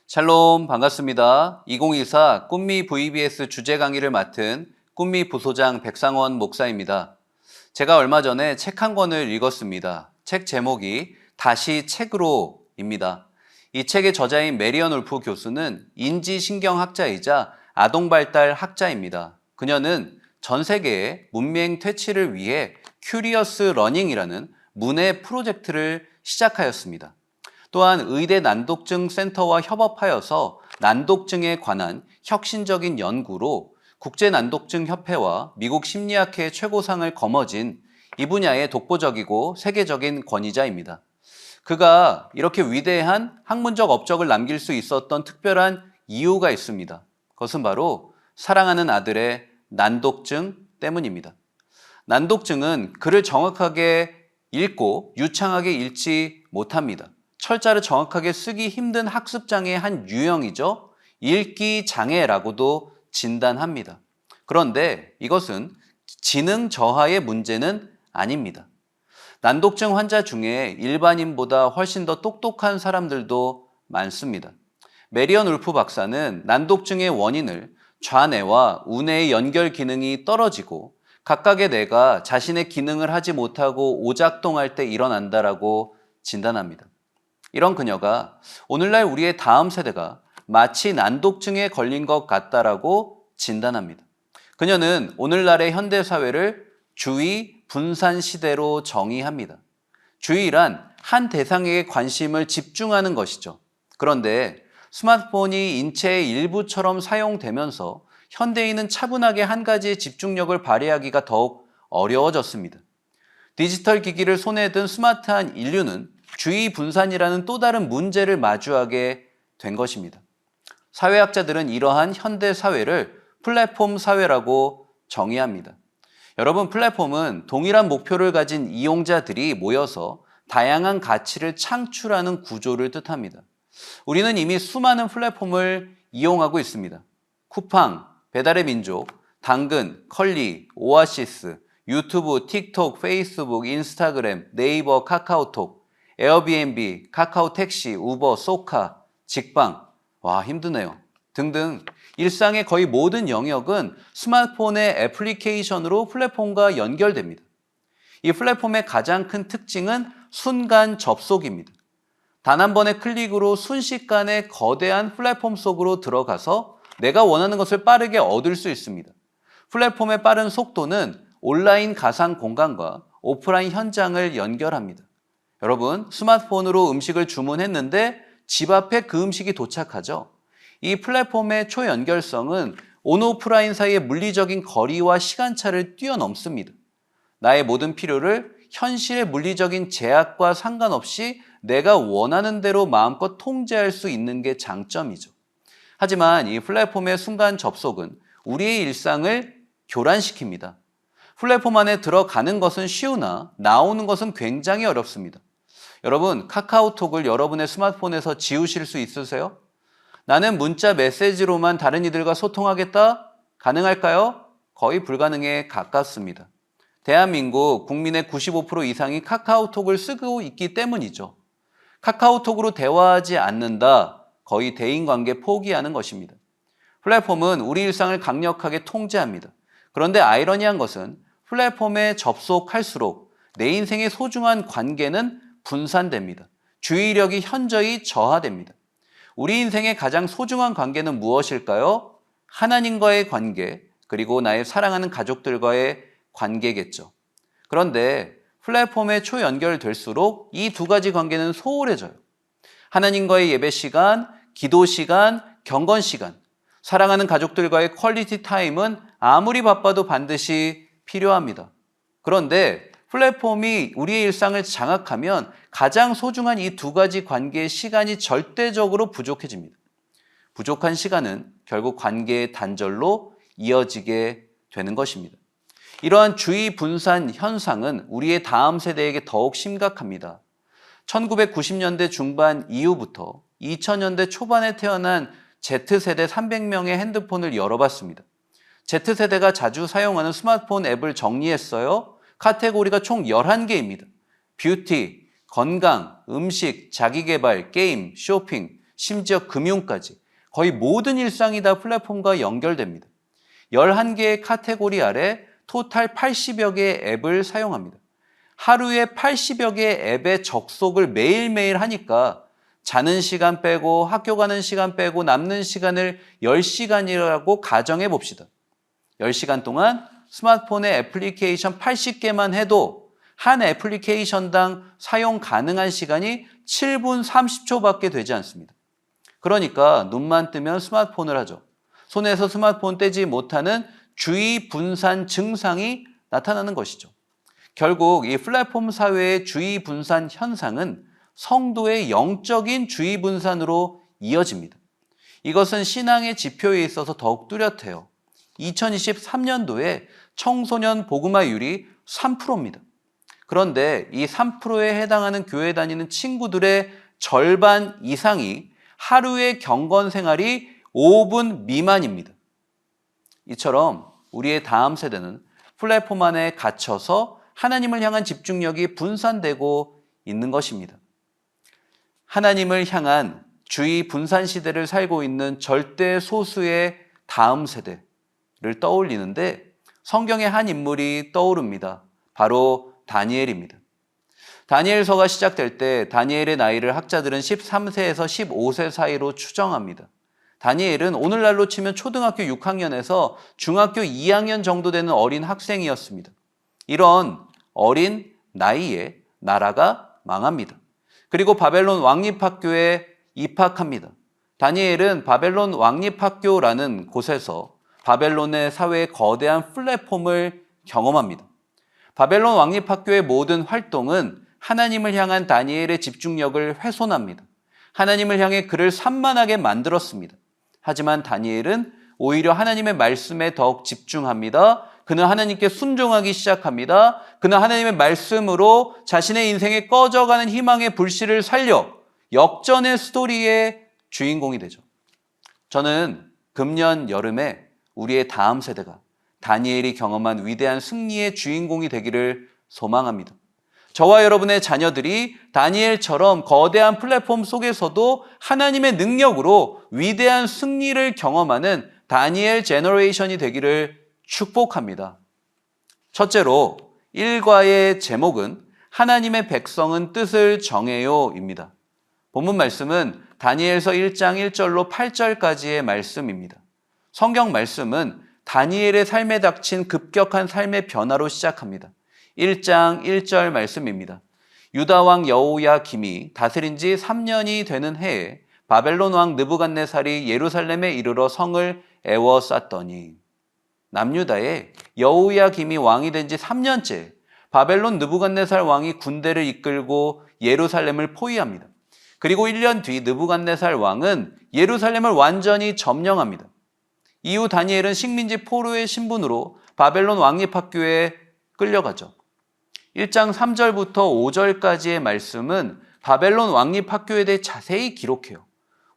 샬롬 반갑습니다. 2024 꿈미 VBS 주제 강의를 맡은 꿈미 부소장 백상원 목사입니다. 제가 얼마 전에 책 한 권을 읽었습니다. 책 제목이 다시 책으로입니다. 이 책의 저자인 메리언 울프 교수는 인지신경학자이자 아동발달 학자입니다. 그녀는 전 세계의 문맹 퇴치를 위해 큐리어스 러닝이라는 문해 프로젝트를 시작하였습니다. 또한 의대 난독증 센터와 협업하여서 난독증에 관한 혁신적인 연구로 국제난독증협회와 미국 심리학회 최고상을 거머쥔 이 분야의 독보적이고 세계적인 권위자입니다. 그가 이렇게 위대한 학문적 업적을 남길 수 있었던 특별한 이유가 있습니다. 그것은 바로 사랑하는 아들의 난독증 때문입니다. 난독증은 글을 정확하게 읽고 유창하게 읽지 못합니다. 철자를 정확하게 쓰기 힘든 학습장애의 한 유형이죠. 읽기 장애라고도 진단합니다. 그런데 이것은 지능 저하의 문제는 아닙니다. 난독증 환자 중에 일반인보다 훨씬 더 똑똑한 사람들도 많습니다. 메리언 울프 박사는 난독증의 원인을 좌뇌와 우뇌의 연결 기능이 떨어지고 각각의 뇌가 자신의 기능을 하지 못하고 오작동할 때 일어난다라고 진단합니다. 이런 그녀가 오늘날 우리의 다음 세대가 마치 난독증에 걸린 것 같다라고 진단합니다. 그녀는 오늘날의 현대사회를 주의 분산 시대로 정의합니다. 주의란 한 대상에게 관심을 집중하는 것이죠. 그런데 스마트폰이 인체의 일부처럼 사용되면서 현대인은 차분하게 한 가지에 집중력을 발휘하기가 더욱 어려워졌습니다. 디지털 기기를 손에 든 스마트한 인류는 주의 분산이라는 또 다른 문제를 마주하게 된 것입니다. 사회학자들은 이러한 현대 사회를 플랫폼 사회라고 정의합니다. 여러분, 플랫폼은 동일한 목표를 가진 이용자들이 모여서 다양한 가치를 창출하는 구조를 뜻합니다. 우리는 이미 수많은 플랫폼을 이용하고 있습니다. 쿠팡, 배달의 민족, 당근, 컬리, 오아시스, 유튜브, 틱톡, 페이스북, 인스타그램, 네이버, 카카오톡, 에어비앤비, 카카오 택시, 우버, 소카, 직방, 와 힘드네요. 등등 일상의 거의 모든 영역은 스마트폰의 애플리케이션으로 플랫폼과 연결됩니다. 이 플랫폼의 가장 큰 특징은 순간 접속입니다. 단 한 번의 클릭으로 순식간에 거대한 플랫폼 속으로 들어가서 내가 원하는 것을 빠르게 얻을 수 있습니다. 플랫폼의 빠른 속도는 온라인 가상 공간과 오프라인 현장을 연결합니다. 여러분, 스마트폰으로 음식을 주문했는데 집 앞에 그 음식이 도착하죠. 이 플랫폼의 초연결성은 온오프라인 사이의 물리적인 거리와 시간차를 뛰어넘습니다. 나의 모든 필요를 현실의 물리적인 제약과 상관없이 내가 원하는 대로 마음껏 통제할 수 있는 게 장점이죠. 하지만 이 플랫폼의 순간 접속은 우리의 일상을 교란시킵니다. 플랫폼 안에 들어가는 것은 쉬우나 나오는 것은 굉장히 어렵습니다. 여러분, 카카오톡을 여러분의 스마트폰에서 지우실 수 있으세요? 나는 문자 메시지로만 다른 이들과 소통하겠다? 가능할까요? 거의 불가능에 가깝습니다. 대한민국 국민의 95% 이상이 카카오톡을 쓰고 있기 때문이죠. 카카오톡으로 대화하지 않는다, 거의 대인관계 포기하는 것입니다. 플랫폼은 우리 일상을 강력하게 통제합니다. 그런데 아이러니한 것은 플랫폼에 접속할수록 내 인생의 소중한 관계는 분산됩니다. 주의력이 현저히 저하됩니다. 우리 인생의 가장 소중한 관계는 무엇일까요? 하나님과의 관계, 그리고 나의 사랑하는 가족들과의 관계겠죠. 그런데 플랫폼에 초연결될수록 이 두 가지 관계는 소홀해져요. 하나님과의 예배 시간, 기도 시간, 경건 시간, 사랑하는 가족들과의 퀄리티 타임은 아무리 바빠도 반드시 필요합니다. 그런데 플랫폼이 우리의 일상을 장악하면 가장 소중한 이 두 가지 관계의 시간이 절대적으로 부족해집니다. 부족한 시간은 결국 관계의 단절로 이어지게 되는 것입니다. 이러한 주의 분산 현상은 우리의 다음 세대에게 더욱 심각합니다. 1990년대 중반 이후부터 2000년대 초반에 태어난 Z세대 300명의 핸드폰을 열어봤습니다. Z세대가 자주 사용하는 스마트폰 앱을 정리했어요. 카테고리가 총 11개입니다. 뷰티, 건강, 음식, 자기계발, 게임, 쇼핑, 심지어 금융까지 거의 모든 일상이 다 플랫폼과 연결됩니다. 11개의 카테고리 아래 토탈 80여 개의 앱을 사용합니다. 하루에 80여 개의 앱에 접속을 매일매일 하니까 자는 시간 빼고 학교 가는 시간 빼고 남는 시간을 10시간이라고 가정해 봅시다. 10시간 동안 스마트폰에 애플리케이션 80개만 해도 한 애플리케이션당 사용 가능한 시간이 7분 30초밖에 되지 않습니다. 그러니까 눈만 뜨면 스마트폰을 하죠. 손에서 스마트폰 떼지 못하는 주의 분산 증상이 나타나는 것이죠. 결국 이 플랫폼 사회의 주의 분산 현상은 성도의 영적인 주의 분산으로 이어집니다. 이것은 신앙의 지표에 있어서 더욱 뚜렷해요. 2023년도에 청소년 복음화율이 3%입니다. 그런데 이 3%에 해당하는 교회 다니는 친구들의 절반 이상이 하루의 경건 생활이 5분 미만입니다. 이처럼 우리의 다음 세대는 플랫폼 안에 갇혀서 하나님을 향한 집중력이 분산되고 있는 것입니다. 하나님을 향한 주의 분산 시대를 살고 있는 절대 소수의 다음 세대를 떠올리는데 성경의 한 인물이 떠오릅니다. 바로 다니엘입니다. 다니엘서가 시작될 때 다니엘의 나이를 학자들은 13세에서 15세 사이로 추정합니다. 다니엘은 오늘날로 치면 초등학교 6학년에서 중학교 2학년 정도 되는 어린 학생이었습니다. 이런 어린 나이에 나라가 망합니다. 그리고 바벨론 왕립학교에 입학합니다. 다니엘은 바벨론 왕립학교라는 곳에서 바벨론의 사회의 거대한 플랫폼을 경험합니다. 바벨론 왕립학교의 모든 활동은 하나님을 향한 다니엘의 집중력을 훼손합니다. 하나님을 향해 그를 산만하게 만들었습니다. 하지만 다니엘은 오히려 하나님의 말씀에 더욱 집중합니다. 그는 하나님께 순종하기 시작합니다. 그는 하나님의 말씀으로 자신의 인생에 꺼져가는 희망의 불씨를 살려 역전의 스토리의 주인공이 되죠. 저는 금년 여름에 우리의 다음 세대가 다니엘이 경험한 위대한 승리의 주인공이 되기를 소망합니다. 저와 여러분의 자녀들이 다니엘처럼 거대한 플랫폼 속에서도 하나님의 능력으로 위대한 승리를 경험하는 다니엘 제너레이션이 되기를 축복합니다. 첫째로 일과의 제목은 하나님의 백성은 뜻을 정해요입니다. 본문 말씀은 다니엘서 1장 1절로 8절까지의 말씀입니다. 성경 말씀은 다니엘의 삶에 닥친 급격한 삶의 변화로 시작합니다. 1장 1절 말씀입니다. 유다 왕 여호야김이 다스린 지 3년이 되는 해에 바벨론 왕 느부갓네살이 예루살렘에 이르러 성을 에워쌌더니 남유다에 여호야김이 왕이 된 지 3년째 바벨론 느부갓네살 왕이 군대를 이끌고 예루살렘을 포위합니다. 그리고 1년 뒤 느부갓네살 왕은 예루살렘을 완전히 점령합니다. 이후 다니엘은 식민지 포로의 신분으로 바벨론 왕립학교에 끌려가죠. 1장 3절부터 5절까지의 말씀은 바벨론 왕립학교에 대해 자세히 기록해요.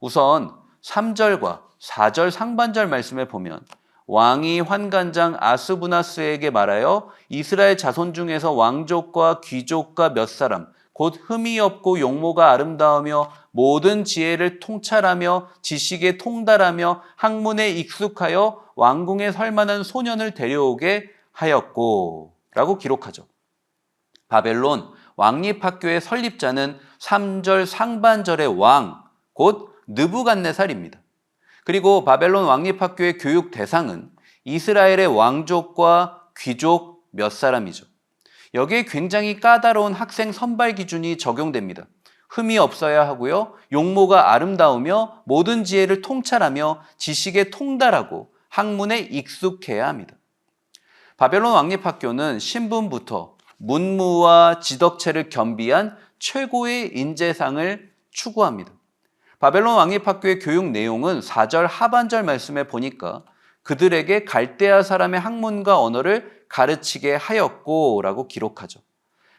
우선 3절과 4절 상반절 말씀에 보면 왕이 환관장 아스부나스에게 말하여 이스라엘 자손 중에서 왕족과 귀족과 몇 사람 곧 흠이 없고 용모가 아름다우며 모든 지혜를 통찰하며 지식에 통달하며 학문에 익숙하여 왕궁에 설 만한 소년을 데려오게 하였고 라고 기록하죠. 바벨론 왕립학교의 설립자는 3절 상반절의 왕, 곧 느부갓네살입니다. 그리고 바벨론 왕립학교의 교육 대상은 이스라엘의 왕족과 귀족 몇 사람이죠. 여기에 굉장히 까다로운 학생 선발 기준이 적용됩니다. 흠이 없어야 하고요. 용모가 아름다우며 모든 지혜를 통찰하며 지식에 통달하고 학문에 익숙해야 합니다. 바벨론 왕립학교는 신분부터 문무와 지덕체를 겸비한 최고의 인재상을 추구합니다. 바벨론 왕립학교의 교육 내용은 4절 하반절 말씀에 보니까 그들에게 갈대아 사람의 학문과 언어를 가르치게 하였고 라고 기록하죠.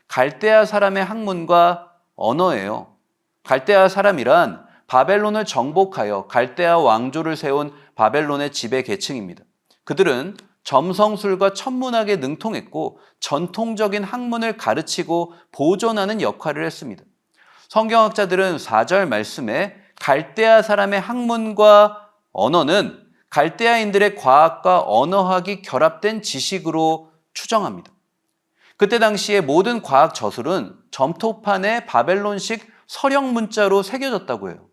갈대아 사람의 학문과 언어예요. 갈대아 사람이란 바벨론을 정복하여 갈대아 왕조를 세운 바벨론의 지배 계층입니다. 그들은 점성술과 천문학에 능통했고 전통적인 학문을 가르치고 보존하는 역할을 했습니다. 성경학자들은 4절 말씀에 갈대아 사람의 학문과 언어는 갈대아인들의 과학과 언어학이 결합된 지식으로 추정합니다. 그때 당시에 모든 과학 저술은 점토판에 바벨론식 서령 문자로 새겨졌다고 해요.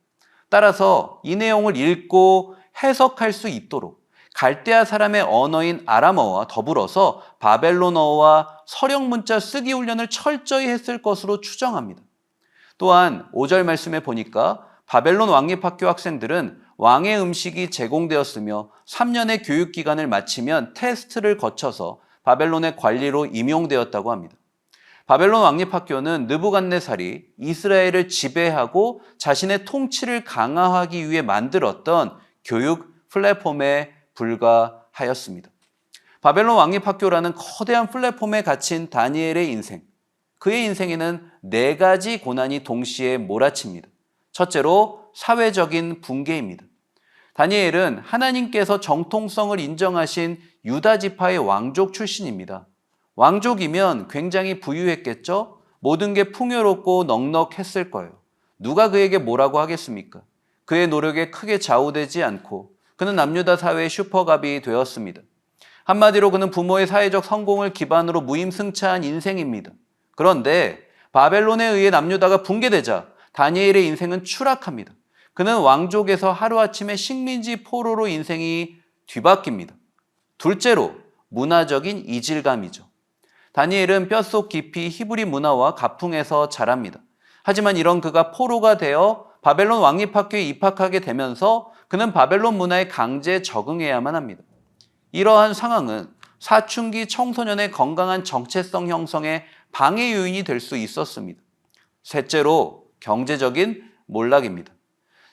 따라서 이 내용을 읽고 해석할 수 있도록 갈대아 사람의 언어인 아람어와 더불어서 바벨론어와 서령 문자 쓰기 훈련을 철저히 했을 것으로 추정합니다. 또한 5절 말씀에 보니까 바벨론 왕립학교 학생들은 왕의 음식이 제공되었으며 3년의 교육기간을 마치면 테스트를 거쳐서 바벨론의 관리로 임용되었다고 합니다. 바벨론 왕립학교는 느부갓네살이 이스라엘을 지배하고 자신의 통치를 강화하기 위해 만들었던 교육 플랫폼에 불과하였습니다. 바벨론 왕립학교라는 거대한 플랫폼에 갇힌 다니엘의 인생, 그의 인생에는 4가지 고난이 동시에 몰아칩니다. 첫째로 사회적인 붕괴입니다. 다니엘은 하나님께서 정통성을 인정하신 유다 지파의 왕족 출신입니다. 왕족이면 굉장히 부유했겠죠? 모든 게 풍요롭고 넉넉했을 거예요. 누가 그에게 뭐라고 하겠습니까? 그의 노력에 크게 좌우되지 않고 그는 남유다 사회의 슈퍼갑이 되었습니다. 한마디로 그는 부모의 사회적 성공을 기반으로 무임승차한 인생입니다. 그런데 바벨론에 의해 남유다가 붕괴되자 다니엘의 인생은 추락합니다. 그는 왕족에서 하루아침에 식민지 포로로 인생이 뒤바뀝니다. 둘째로 문화적인 이질감이죠. 다니엘은 뼛속 깊이 히브리 문화와 가풍에서 자랍니다. 하지만 이런 그가 포로가 되어 바벨론 왕립학교에 입학하게 되면서 그는 바벨론 문화에 강제 적응해야만 합니다. 이러한 상황은 사춘기 청소년의 건강한 정체성 형성에 방해 요인이 될 수 있었습니다. 셋째로 경제적인 몰락입니다.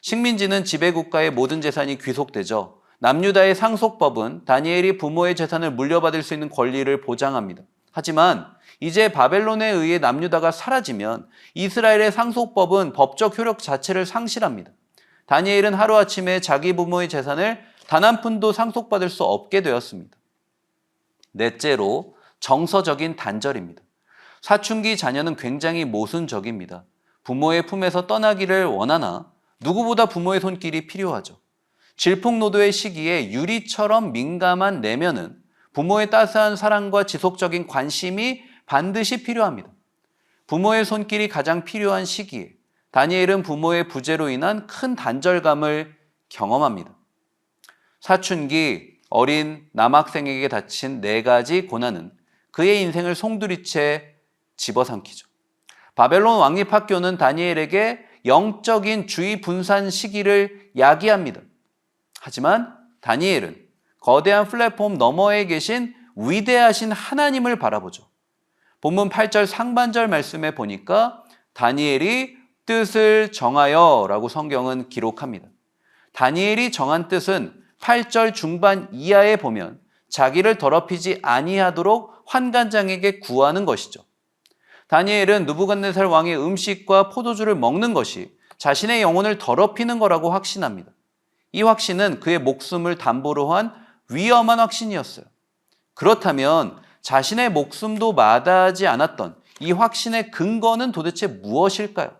식민지는 지배국가의 모든 재산이 귀속되죠. 남유다의 상속법은 다니엘이 부모의 재산을 물려받을 수 있는 권리를 보장합니다. 하지만 이제 바벨론에 의해 남유다가 사라지면 이스라엘의 상속법은 법적 효력 자체를 상실합니다. 다니엘은 하루아침에 자기 부모의 재산을 단 한 푼도 상속받을 수 없게 되었습니다. 넷째로 정서적인 단절입니다. 사춘기 자녀는 굉장히 모순적입니다. 부모의 품에서 떠나기를 원하나 누구보다 부모의 손길이 필요하죠. 질풍노도의 시기에 유리처럼 민감한 내면은 부모의 따스한 사랑과 지속적인 관심이 반드시 필요합니다. 부모의 손길이 가장 필요한 시기에 다니엘은 부모의 부재로 인한 큰 단절감을 경험합니다. 사춘기 어린 남학생에게 닥친 4가지 고난은 그의 인생을 송두리째 집어삼키죠. 바벨론 왕립학교는 다니엘에게 영적인 주의 분산 시기를 야기합니다. 하지만 다니엘은 거대한 플랫폼 너머에 계신 위대하신 하나님을 바라보죠. 본문 8절 상반절 말씀에 보니까 다니엘이 뜻을 정하여 라고 성경은 기록합니다. 다니엘이 정한 뜻은 8절 중반 이하에 보면 자기를 더럽히지 아니하도록 환관장에게 구하는 것이죠. 다니엘은 느부갓네살 왕의 음식과 포도주를 먹는 것이 자신의 영혼을 더럽히는 거라고 확신합니다. 이 확신은 그의 목숨을 담보로 한 위험한 확신이었어요. 그렇다면 자신의 목숨도 마다하지 않았던 이 확신의 근거는 도대체 무엇일까요?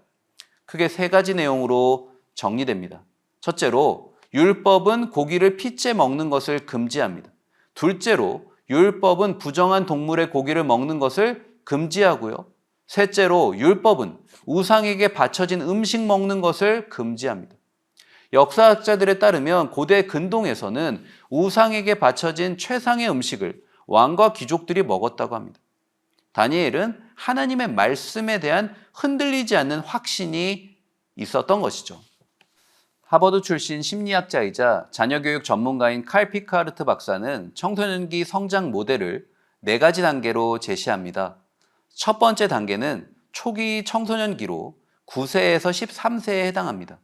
크게 3가지 내용으로 정리됩니다. 첫째로 율법은 고기를 피째 먹는 것을 금지합니다. 둘째로 율법은 부정한 동물의 고기를 먹는 것을 금지하고요. 셋째로 율법은 우상에게 바쳐진 음식 먹는 것을 금지합니다. 역사학자들에 따르면 고대 근동에서는 우상에게 바쳐진 최상의 음식을 왕과 귀족들이 먹었다고 합니다. 다니엘은 하나님의 말씀에 대한 흔들리지 않는 확신이 있었던 것이죠. 하버드 출신 심리학자이자 자녀교육 전문가인 칼 피카르트 박사는 청소년기 성장 모델을 4가지 단계로 제시합니다. 첫 번째 단계는 초기 청소년기로 9세에서 13세에 해당합니다.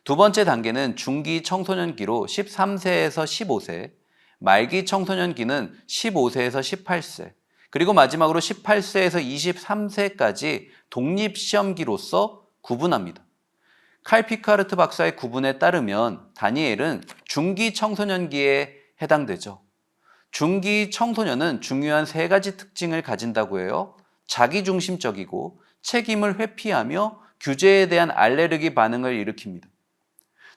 두 번째 단계는 중기 청소년기로 13세에서 15세, 말기 청소년기는 15세에서 18세, 그리고 마지막으로 18세에서 23세까지 독립시험기로서 구분합니다. 칼 피카르트 박사의 구분에 따르면 다니엘은 중기 청소년기에 해당되죠. 중기 청소년은 중요한 3가지 특징을 가진다고 해요. 자기중심적이고 책임을 회피하며 규제에 대한 알레르기 반응을 일으킵니다.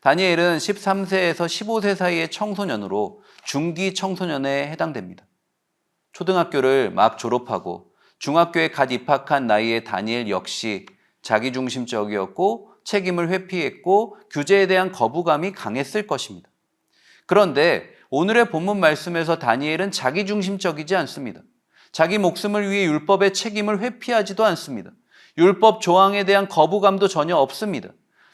다니엘은 13세에서 15세 사이의 청소년으로 중기 청소년에 해당됩니다. 초등학교를 막 졸업하고 중학교에 갓 입학한 나이의 다니엘 역시 자기중심적이었고 책임을 회피했고 규제에 대한 거부감이 강했을 것입니다. 그런데 오늘의 본문 말씀에서 다니엘은 자기중심적이지 않습니다. 자기 목숨을 위해 율법의 책임을 회피하지도 않습니다. 율법 조항에 대한 거부감도 전혀 없습니다.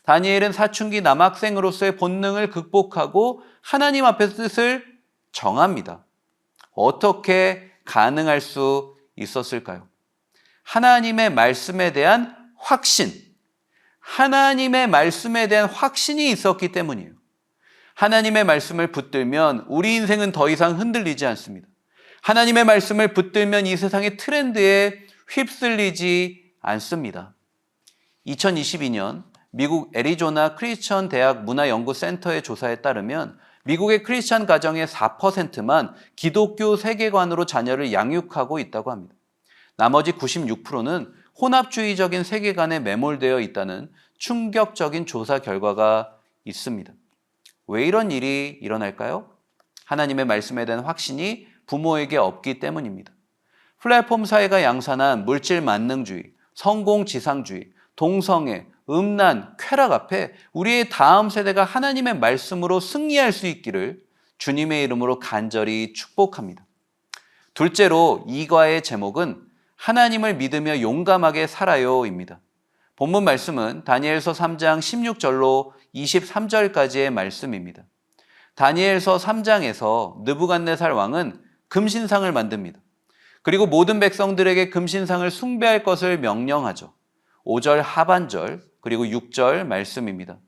다니엘은 사춘기 남학생으로서의 본능을 극복하고 하나님 앞에서 뜻을 정합니다. 어떻게 가능할 수 있었을까요? 하나님의 말씀에 대한 확신, 하나님의 말씀에 대한 확신이 있었기 때문이에요. 하나님의 말씀을 붙들면 우리 인생은 더 이상 흔들리지 않습니다. 하나님의 말씀을 붙들면 이 세상의 트렌드에 휩쓸리지 않습니다. 2022년 미국 애리조나 크리스천 대학 문화연구센터의 조사에 따르면 미국의 크리스천 가정의 4%만 기독교 세계관으로 자녀를 양육하고 있다고 합니다. 나머지 96%는 혼합주의적인 세계관에 매몰되어 있다는 충격적인 조사 결과가 있습니다. 왜 이런 일이 일어날까요? 하나님의 말씀에 대한 확신이 부모에게 없기 때문입니다. 플랫폼 사회가 양산한 물질 만능주의, 성공지상주의, 동성애, 음란, 쾌락 앞에 우리의 다음 세대가 하나님의 말씀으로 승리할 수 있기를 주님의 이름으로 간절히 축복합니다. 둘째로 이과의 제목은 하나님을 믿으며 용감하게 살아요입니다. 본문 말씀은 다니엘서 3장 16절로 23절까지의 말씀입니다. 다니엘서 3장에서 느부갓네살 왕은 금신상을 만듭니다. 그리고 모든 백성들에게 금신상을 숭배할 것을 명령하죠. 5절 하반절 그리고 6절 말씀입니다.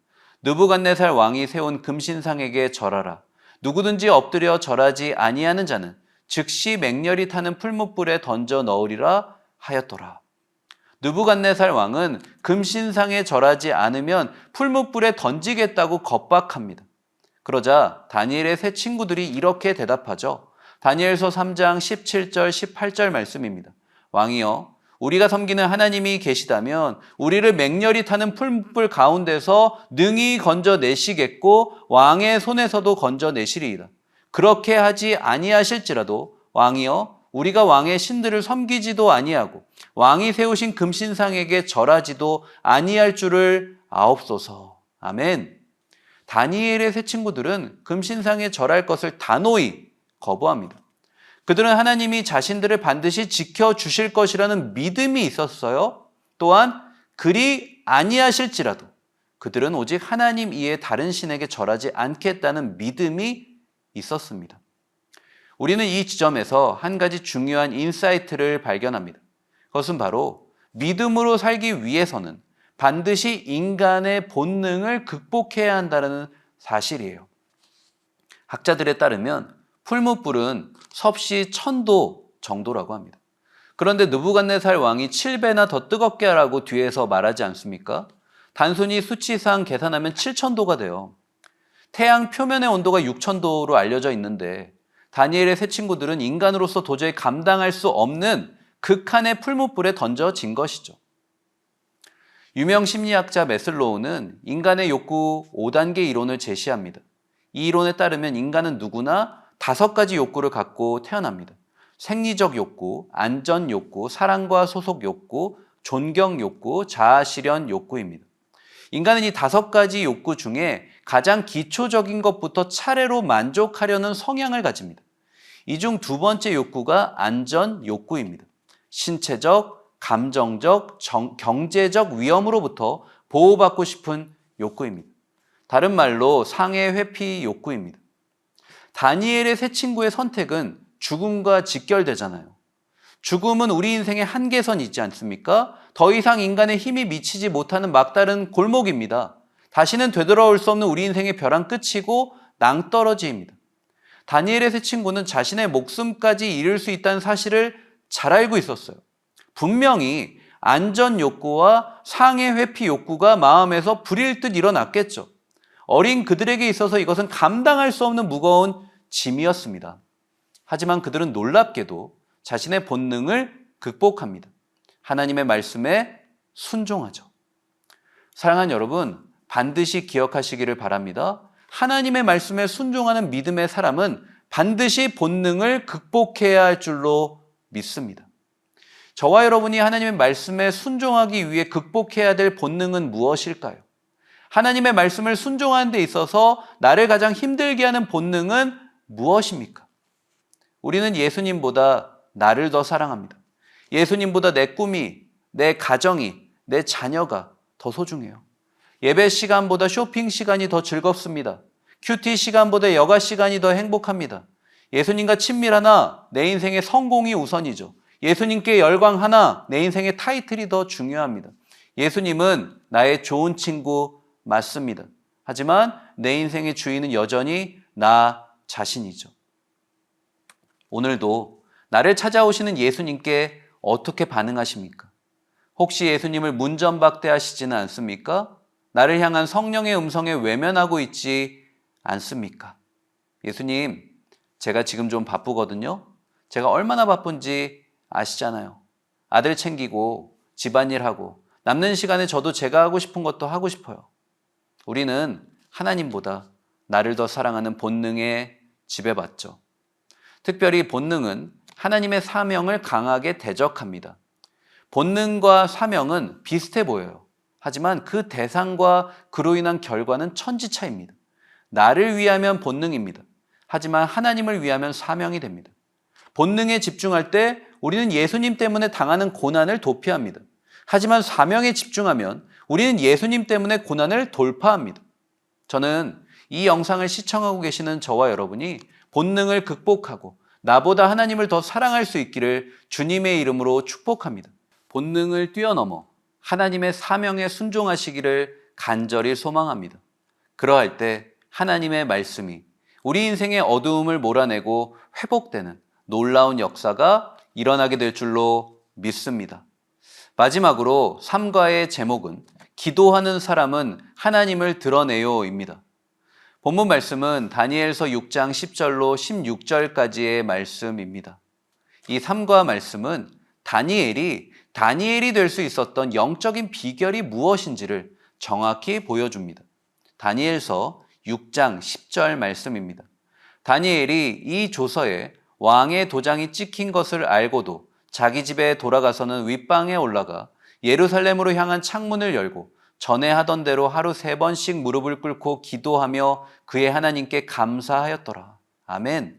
느부갓네살 왕이 세운 금신상에게 절하라. 누구든지 엎드려 절하지 아니하는 자는 즉시 맹렬히 타는 풀무불에 던져 넣으리라 하였더라. 느부갓네살 왕은 금신상에 절하지 않으면 풀무불에 던지겠다고 겁박합니다. 그러자 다니엘의 세 친구들이 이렇게 대답하죠. 다니엘서 3장 17절 18절 말씀입니다. 왕이여, 우리가 섬기는 하나님이 계시다면 우리를 맹렬히 타는 풀무불 가운데서 능히 건져내시겠고 왕의 손에서도 건져내시리이다. 그렇게 하지 아니하실지라도 왕이여, 우리가 왕의 신들을 섬기지도 아니하고 왕이 세우신 금신상에게 절하지도 아니할 줄을 아옵소서. 아멘. 다니엘의 세 친구들은 금신상에 절할 것을 단호히 거부합니다. 그들은 하나님이 자신들을 반드시 지켜주실 것이라는 믿음이 있었어요. 또한 그리 아니하실지라도 그들은 오직 하나님 이외에 다른 신에게 절하지 않겠다는 믿음이 있었습니다. 우리는 이 지점에서 한 가지 중요한 인사이트를 발견합니다. 그것은 바로 믿음으로 살기 위해서는 반드시 인간의 본능을 극복해야 한다는 사실이에요. 학자들에 따르면 풀무불은 섭씨 1000도 정도라고 합니다. 그런데 느부갓네살 왕이 7배나 더 뜨겁게 하라고 뒤에서 말하지 않습니까? 단순히 수치상 계산하면 7000도가 돼요. 태양 표면의 온도가 6000도로 알려져 있는데 다니엘의 세 친구들은 인간으로서 도저히 감당할 수 없는 극한의 풀무불에 던져진 것이죠. 유명 심리학자 매슬로우는 인간의 욕구 5단계 이론을 제시합니다. 이 이론에 따르면 인간은 누구나 5가지 욕구를 갖고 태어납니다. 생리적 욕구, 안전 욕구, 사랑과 소속 욕구, 존경 욕구, 자아 실현 욕구입니다. 인간은 이 5가지 욕구 중에 가장 기초적인 것부터 차례로 만족하려는 성향을 가집니다. 이 중 두 번째 욕구가 안전 욕구입니다. 신체적, 감정적, 경제적 위험으로부터 보호받고 싶은 욕구입니다. 다른 말로 상해 회피 욕구입니다. 다니엘의 세 친구의 선택은 죽음과 직결되잖아요. 죽음은 우리 인생의 한계선이 있지 않습니까? 더 이상 인간의 힘이 미치지 못하는 막다른 골목입니다. 다시는 되돌아올 수 없는 우리 인생의 벼랑 끝이고 낭떠러지입니다. 다니엘의 세 친구는 자신의 목숨까지 잃을 수 있다는 사실을 잘 알고 있었어요. 분명히 안전 욕구와 상해 회피 욕구가 마음에서 불일 듯 일어났겠죠. 어린 그들에게 있어서 이것은 감당할 수 없는 무거운 짐이었습니다. 하지만 그들은 놀랍게도 자신의 본능을 극복합니다. 하나님의 말씀에 순종하죠. 사랑하는 여러분, 반드시 기억하시기를 바랍니다. 하나님의 말씀에 순종하는 믿음의 사람은 반드시 본능을 극복해야 할 줄로 믿습니다. 저와 여러분이 하나님의 말씀에 순종하기 위해 극복해야 될 본능은 무엇일까요? 하나님의 말씀을 순종하는 데 있어서 나를 가장 힘들게 하는 본능은 무엇입니까? 우리는 예수님보다 나를 더 사랑합니다. 예수님보다 내 꿈이, 내 가정이, 내 자녀가 더 소중해요. 예배 시간보다 쇼핑 시간이 더 즐겁습니다. 큐티 시간보다 여가 시간이 더 행복합니다. 예수님과 친밀하나 내 인생의 성공이 우선이죠. 예수님께 열광하나 내 인생의 타이틀이 더 중요합니다. 예수님은 나의 좋은 친구 맞습니다. 하지만 내 인생의 주인은 여전히 나 자신이죠. 오늘도 나를 찾아오시는 예수님께 어떻게 반응하십니까? 혹시 예수님을 문전박대하시지는 않습니까? 나를 향한 성령의 음성에 외면하고 있지 않습니까? 예수님, 제가 지금 좀 바쁘거든요. 제가 얼마나 바쁜지 아시잖아요. 아들 챙기고 집안일하고 남는 시간에 저도 제가 하고 싶은 것도 하고 싶어요. 우리는 하나님보다 나를 더 사랑하는 본능에 지배받죠. 특별히 본능은 하나님의 사명을 강하게 대적합니다. 본능과 사명은 비슷해 보여요. 하지만 그 대상과 그로 인한 결과는 천지차이입니다. 나를 위하면 본능입니다. 하지만 하나님을 위하면 사명이 됩니다. 본능에 집중할 때 우리는 예수님 때문에 당하는 고난을 도피합니다. 하지만 사명에 집중하면 우리는 예수님 때문에 고난을 돌파합니다. 저는 이 영상을 시청하고 계시는 저와 여러분이 본능을 극복하고 나보다 하나님을 더 사랑할 수 있기를 주님의 이름으로 축복합니다. 본능을 뛰어넘어 하나님의 사명에 순종하시기를 간절히 소망합니다. 그러할 때 하나님의 말씀이 우리 인생의 어두움을 몰아내고 회복되는 놀라운 역사가 일어나게 될 줄로 믿습니다. 마지막으로 3과의 제목은 기도하는 사람은 하나님을 드러내요입니다. 본문 말씀은 다니엘서 6장 10절로 16절까지의 말씀입니다. 이 3과 말씀은 다니엘이 될 수 있었던 영적인 비결이 무엇인지를 정확히 보여줍니다. 다니엘서 6장 10절 말씀입니다. 다니엘이 이 조서에 왕의 도장이 찍힌 것을 알고도 자기 집에 돌아가서는 윗방에 올라가 예루살렘으로 향한 창문을 열고 전에 하던 대로 하루 3번씩 무릎을 꿇고 기도하며 그의 하나님께 감사하였더라. 아멘.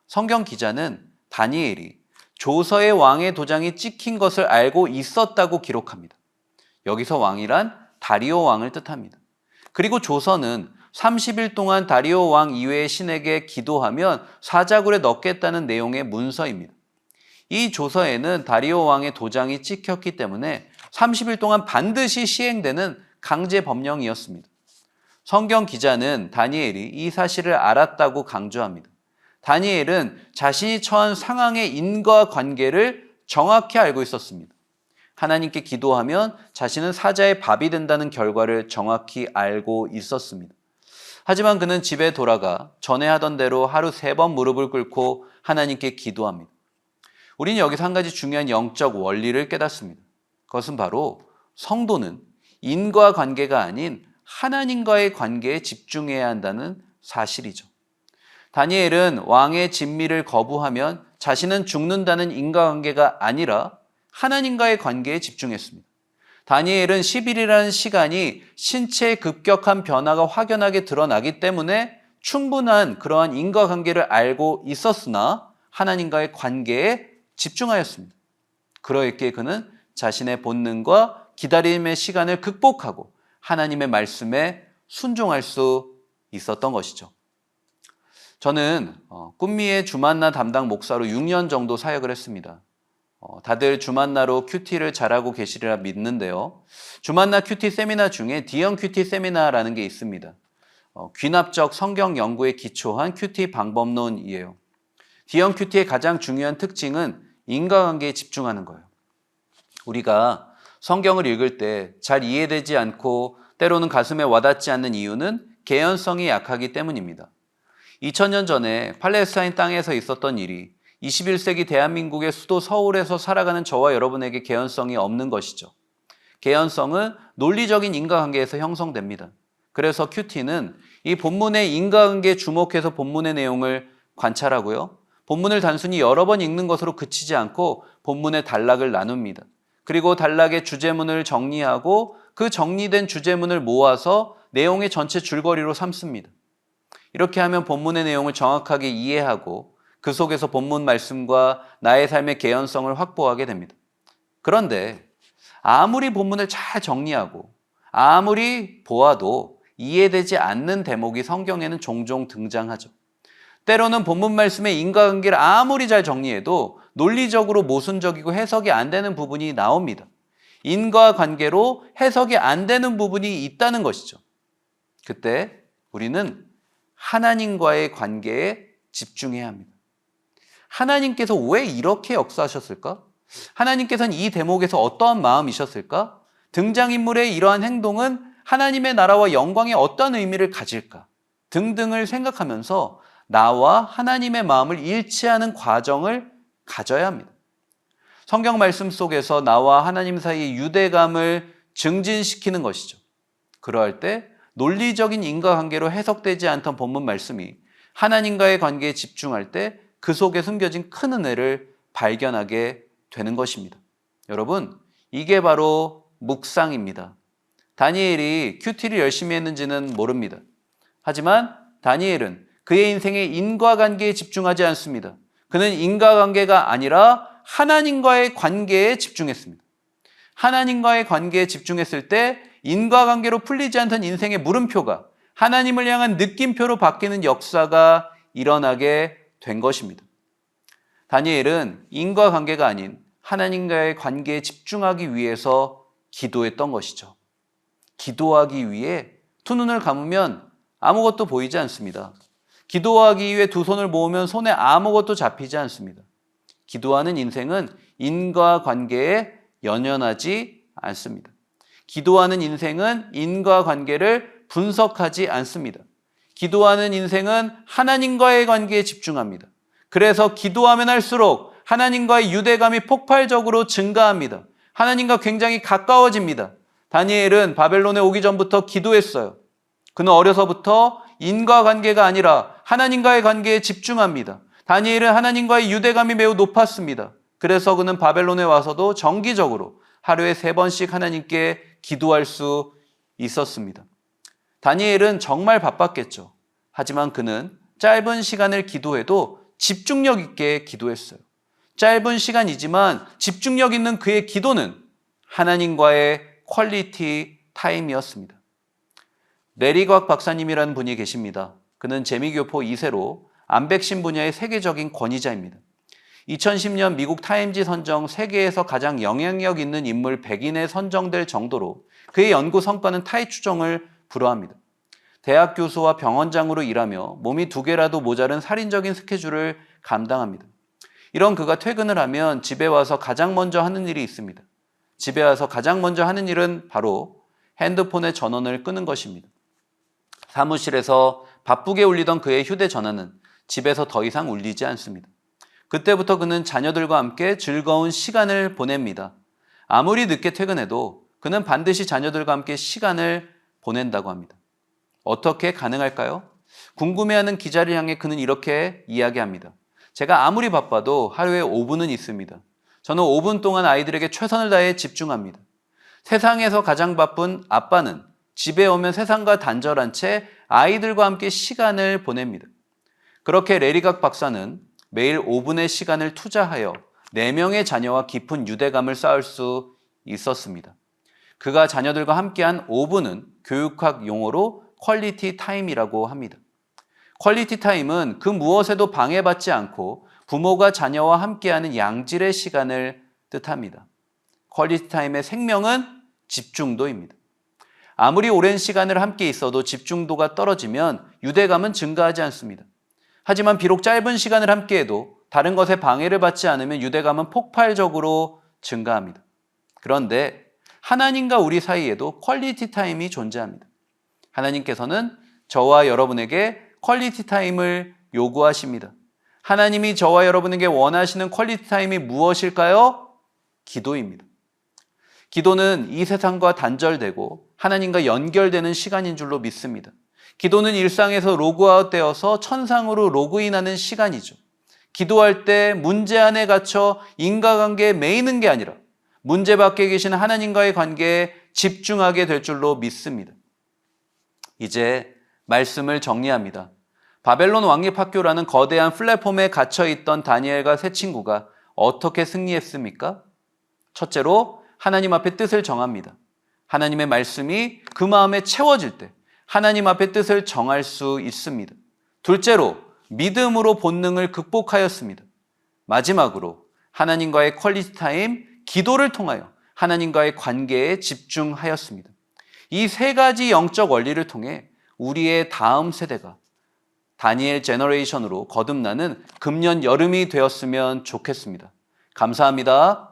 성경 기자는 다니엘이 조서에 왕의 도장이 찍힌 것을 알고 있었다고 기록합니다. 여기서 왕이란 다리오 왕을 뜻합니다. 그리고 조서는 30일 동안 다리오 왕 이외의 신에게 기도하면 사자굴에 넣겠다는 내용의 문서입니다. 이 조서에는 다리오 왕의 도장이 찍혔기 때문에 30일 동안 반드시 시행되는 강제 법령이었습니다. 성경 기자는 다니엘이 이 사실을 알았다고 강조합니다. 다니엘은 자신이 처한 상황의 인과관계를 정확히 알고 있었습니다. 하나님께 기도하면 자신은 사자의 밥이 된다는 결과를 정확히 알고 있었습니다. 하지만 그는 집에 돌아가 전에 하던 대로 하루 3번 무릎을 꿇고 하나님께 기도합니다. 우리는 여기서 한 가지 중요한 영적 원리를 깨닫습니다. 그것은 바로 성도는 인과관계가 아닌 하나님과의 관계에 집중해야 한다는 사실이죠. 다니엘은 왕의 진미를 거부하면 자신은 죽는다는 인과관계가 아니라 하나님과의 관계에 집중했습니다. 다니엘은 10일이라는 시간이 신체의 급격한 변화가 확연하게 드러나기 때문에 충분한 그러한 인과관계를 알고 있었으나 하나님과의 관계에 집중하였습니다. 그러했기에 그는 자신의 본능과 기다림의 시간을 극복하고 하나님의 말씀에 순종할 수 있었던 것이죠. 저는 꿈미의 주만나 담당 목사로 6년 정도 사역을 했습니다. 다들 주만나로 큐티를 잘하고 계시리라 믿는데요. 주만나 큐티 세미나 중에 D형 큐티 세미나라는 게 있습니다. 귀납적 성경 연구에 기초한 큐티 방법론이에요. D형 큐티의 가장 중요한 특징은 인과관계에 집중하는 거예요. 우리가 성경을 읽을 때 잘 이해되지 않고 때로는 가슴에 와닿지 않는 이유는 개연성이 약하기 때문입니다. 2000년 전에 팔레스타인 땅에서 있었던 일이 21세기 대한민국의 수도 서울에서 살아가는 저와 여러분에게 개연성이 없는 것이죠. 개연성은 논리적인 인과관계에서 형성됩니다. 그래서 큐티는 이 본문의 인과관계에 주목해서 본문의 내용을 관찰하고요. 본문을 단순히 여러 번 읽는 것으로 그치지 않고 본문의 단락을 나눕니다. 그리고 단락의 주제문을 정리하고 그 정리된 주제문을 모아서 내용의 전체 줄거리로 삼습니다. 이렇게 하면 본문의 내용을 정확하게 이해하고 그 속에서 본문 말씀과 나의 삶의 개연성을 확보하게 됩니다. 그런데 아무리 본문을 잘 정리하고 아무리 보아도 이해되지 않는 대목이 성경에는 종종 등장하죠. 때로는 본문 말씀의 인과관계를 아무리 잘 정리해도 논리적으로 모순적이고 해석이 안 되는 부분이 나옵니다. 인과관계로 해석이 안 되는 부분이 있다는 것이죠. 그때 우리는 하나님과의 관계에 집중해야 합니다. 하나님께서 왜 이렇게 역사하셨을까? 하나님께서는 이 대목에서 어떠한 마음이셨을까? 등장인물의 이러한 행동은 하나님의 나라와 영광에 어떤 의미를 가질까? 등등을 생각하면서 나와 하나님의 마음을 일치하는 과정을 가져야 합니다. 성경 말씀 속에서 나와 하나님 사이의 유대감을 증진시키는 것이죠. 그러할 때 논리적인 인과관계로 해석되지 않던 본문 말씀이 하나님과의 관계에 집중할 때 그 속에 숨겨진 큰 은혜를 발견하게 되는 것입니다. 여러분, 이게 바로 묵상입니다. 다니엘이 큐티를 열심히 했는지는 모릅니다. 하지만 다니엘은 그의 인생의 인과관계에 집중하지 않습니다. 그는 인과관계가 아니라 하나님과의 관계에 집중했습니다. 하나님과의 관계에 집중했을 때 인과관계로 풀리지 않던 인생의 물음표가 하나님을 향한 느낌표로 바뀌는 역사가 일어나게 된 것입니다. 다니엘은 인과관계가 아닌 하나님과의 관계에 집중하기 위해서 기도했던 것이죠. 기도하기 위해 두 눈을 감으면 아무것도 보이지 않습니다. 기도하기 위해 두 손을 모으면 손에 아무것도 잡히지 않습니다. 기도하는 인생은 인과관계에 연연하지 않습니다. 기도하는 인생은 인과관계를 분석하지 않습니다. 기도하는 인생은 하나님과의 관계에 집중합니다. 그래서 기도하면 할수록 하나님과의 유대감이 폭발적으로 증가합니다. 하나님과 굉장히 가까워집니다. 다니엘은 바벨론에 오기 전부터 기도했어요. 그는 어려서부터 인과관계가 아니라 하나님과의 관계에 집중합니다. 다니엘은 하나님과의 유대감이 매우 높았습니다. 그래서 그는 바벨론에 와서도 정기적으로 하루에 3번씩 하나님께 기도할 수 있었습니다. 다니엘은 정말 바빴겠죠. 하지만 그는 짧은 시간을 기도해도 집중력 있게 기도했어요. 짧은 시간이지만 집중력 있는 그의 기도는 하나님과의 퀄리티 타임이었습니다. 레리곽 박사님이라는 분이 계십니다. 그는 재미교포 2세로 암백신 분야의 세계적인 권위자입니다. 2010년 미국 타임지 선정 세계에서 가장 영향력 있는 인물 100인에 선정될 정도로 그의 연구 성과는 타의 추종을 불허합니다. 대학 교수와 병원장으로 일하며 몸이 2개라도 모자른 살인적인 스케줄을 감당합니다. 이런 그가 퇴근을 하면 집에 와서 가장 먼저 하는 일이 있습니다. 집에 와서 가장 먼저 하는 일은 바로 핸드폰의 전원을 끄는 것입니다. 사무실에서 바쁘게 울리던 그의 휴대전화는 집에서 더 이상 울리지 않습니다. 그때부터 그는 자녀들과 함께 즐거운 시간을 보냅니다. 아무리 늦게 퇴근해도 그는 반드시 자녀들과 함께 시간을 보낸다고 합니다. 어떻게 가능할까요? 궁금해하는 기자를 향해 그는 이렇게 이야기합니다. 제가 아무리 바빠도 하루에 5분은 있습니다. 저는 5분 동안 아이들에게 최선을 다해 집중합니다. 세상에서 가장 바쁜 아빠는 집에 오면 세상과 단절한 채 아이들과 함께 시간을 보냅니다. 그렇게 레리각 박사는 매일 5분의 시간을 투자하여 4명의 자녀와 깊은 유대감을 쌓을 수 있었습니다. 그가 자녀들과 함께한 5분은 교육학 용어로 퀄리티 타임이라고 합니다. 퀄리티 타임은 그 무엇에도 방해받지 않고 부모가 자녀와 함께하는 양질의 시간을 뜻합니다. 퀄리티 타임의 생명은 집중도입니다. 아무리 오랜 시간을 함께 있어도 집중도가 떨어지면 유대감은 증가하지 않습니다. 하지만 비록 짧은 시간을 함께해도 다른 것에 방해를 받지 않으면 유대감은 폭발적으로 증가합니다. 그런데 하나님과 우리 사이에도 퀄리티 타임이 존재합니다. 하나님께서는 저와 여러분에게 퀄리티 타임을 요구하십니다. 하나님이 저와 여러분에게 원하시는 퀄리티 타임이 무엇일까요? 기도입니다. 기도는 이 세상과 단절되고 하나님과 연결되는 시간인 줄로 믿습니다. 기도는 일상에서 로그아웃 되어서 천상으로 로그인하는 시간이죠. 기도할 때 문제 안에 갇혀 인과관계에 매이는 게 아니라 문제 밖에 계신 하나님과의 관계에 집중하게 될 줄로 믿습니다. 이제 말씀을 정리합니다. 바벨론 왕립학교라는 거대한 플랫폼에 갇혀있던 다니엘과 세 친구가 어떻게 승리했습니까? 첫째로 하나님 앞에 뜻을 정합니다. 하나님의 말씀이 그 마음에 채워질 때 하나님 앞에 뜻을 정할 수 있습니다. 둘째로 믿음으로 본능을 극복하였습니다. 마지막으로 하나님과의 퀄리티 타임, 기도를 통하여 하나님과의 관계에 집중하였습니다. 이 세 가지 영적 원리를 통해 우리의 다음 세대가 다니엘 제너레이션으로 거듭나는 금년 여름이 되었으면 좋겠습니다. 감사합니다.